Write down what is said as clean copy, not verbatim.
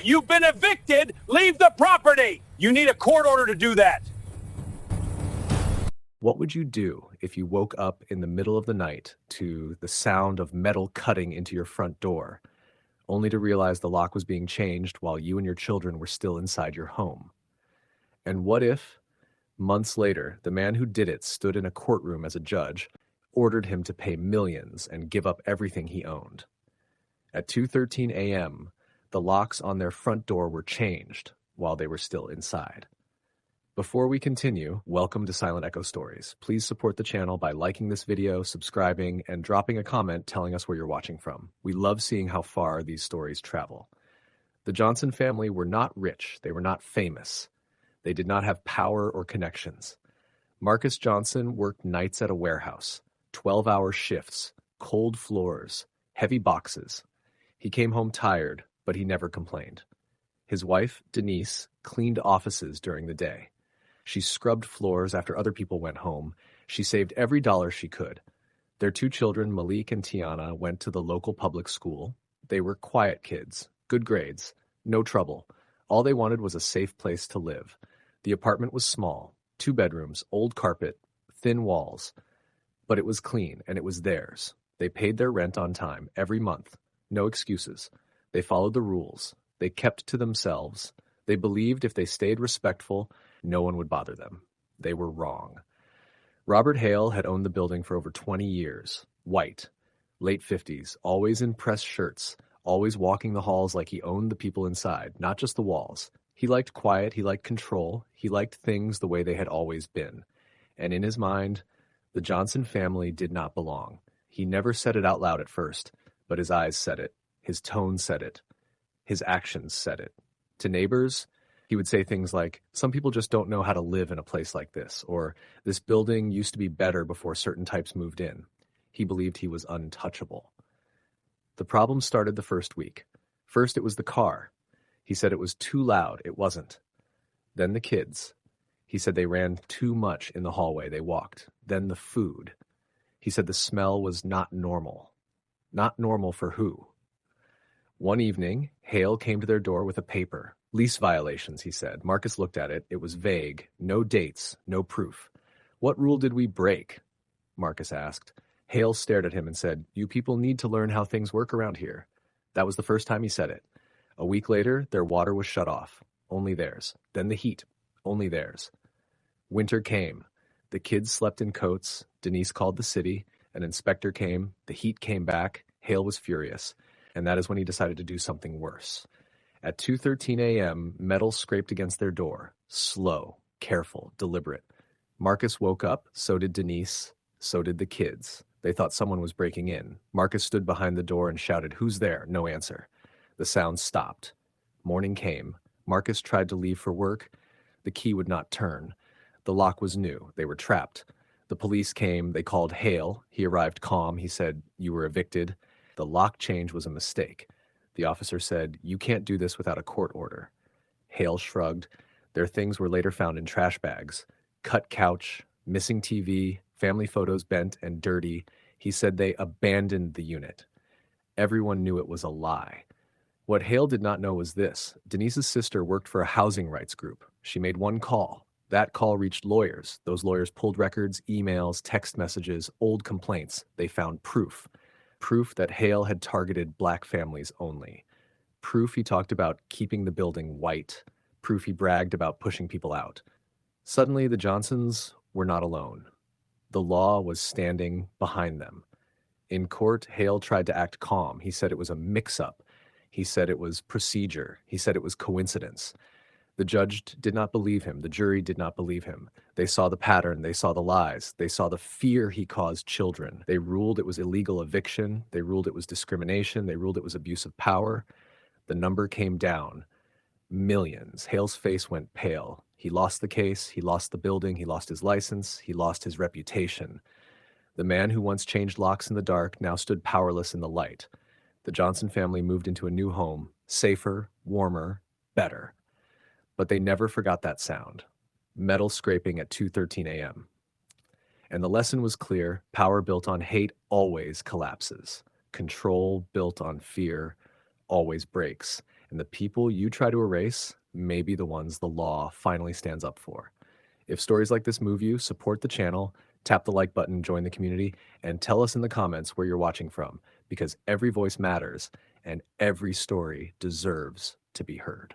You've been evicted. Leave the property. You need a court order to do that. What would you do if you woke up in the middle of the night to the sound of metal cutting into your front door, only to realize the lock was being changed while you and your children were still inside your home? And what if, months later, the man who did it stood in a courtroom as a judge, ordered him to pay millions and give up everything he owned? At 2:13 a.m., the locks on their front door were changed while they were still inside. Before we continue, welcome to Silent Echo Stories. Please support the channel by liking this video, subscribing, and dropping a comment telling us where you're watching from. We love seeing how far these stories travel. The Johnson family were not rich. They were not famous. They did not have power or connections. Marcus Johnson worked nights at a warehouse, 12-hour shifts, cold floors, heavy boxes. He came home tired, but he never complained. His wife, Denise, cleaned offices during the day. She scrubbed floors after other people went home. She saved every dollar she could. Their two children, Malik and Tiana, went to the local public school. They were quiet kids, good grades, no trouble. All they wanted was a safe place to live. The apartment was small, 2 bedrooms, old carpet, thin walls. But it was clean, and it was theirs. They paid their rent on time, every month. No excuses. They followed the rules. They kept to themselves. They believed if they stayed respectful, no one would bother them. They were wrong. Robert Hale had owned the building for over 20 years. White, late 50s, always in pressed shirts, always walking the halls like he owned the people inside, not just the walls. He liked quiet, he liked control, he liked things the way they had always been. And in his mind, the Johnson family did not belong. He never said it out loud at first, but his eyes said it, his tone said it, his actions said it. To neighbors, he would say things like, "Some people just don't know how to live in a place like this," or "This building used to be better before certain types moved in." He believed he was untouchable. The problem started the first week. First, it was the car. He said it was too loud. It wasn't. Then the kids. He said they ran too much in the hallway. They walked. Then the food. He said the smell was not normal. Not normal for who? One evening, Hale came to their door with a paper. Lease violations, he said. Marcus looked at it. It was vague. No dates. No proof. "What rule did we break?" Marcus asked. Hale stared at him and said, "You people need to learn how things work around here." That was the first time he said it. A week later, their water was shut off. Only theirs. Then the heat. Only theirs. Winter came. The kids slept in coats. Denise called the city. An inspector came. The heat came back. Hale was furious. And that is when he decided to do something worse. At 2:13 a.m., metal scraped against their door. Slow, careful, deliberate. Marcus woke up. So did Denise. So did the kids. They thought someone was breaking in. Marcus stood behind the door and shouted, "Who's there?" No answer. The sound stopped. Morning came. Marcus tried to leave for work. The key would not turn. The lock was new. They were trapped. The police came. They called Hale. He arrived calm. He said, "You were evicted." The lock change was a mistake. The officer said, "You can't do this without a court order." Hale shrugged. Their things were later found in trash bags. Cut couch, missing TV, family photos bent and dirty. He said they abandoned the unit. Everyone knew it was a lie. What Hale did not know was this. Denise's sister worked for a housing rights group. She made one call. That call reached lawyers. Those lawyers pulled records, emails, text messages, old complaints. They found proof. Proof that Hale had targeted black families only. Proof he talked about keeping the building white. Proof he bragged about pushing people out. Suddenly, the Johnsons were not alone. The law was standing behind them. In court, Hale tried to act calm. He said it was a mix-up. He said it was procedure. He said it was coincidence. The judge did not believe him. The jury did not believe him. They saw the pattern. They saw the lies. They saw the fear he caused children. They ruled it was illegal eviction. They ruled it was discrimination. They ruled it was abuse of power. The number came down. Millions. Hale's face went pale. He lost the case. He lost the building. He lost his license. He lost his reputation. The man who once changed locks in the dark now stood powerless in the light. The Johnson family moved into a new home, safer, warmer, better. But they never forgot that sound. Metal scraping at 2:13 a.m. And the lesson was clear. Power built on hate always collapses. Control built on fear always breaks. And the people you try to erase may be the ones the law finally stands up for. If stories like this move you, support the channel, tap the like button, join the community, and tell us in the comments where you're watching from, because every voice matters and every story deserves to be heard.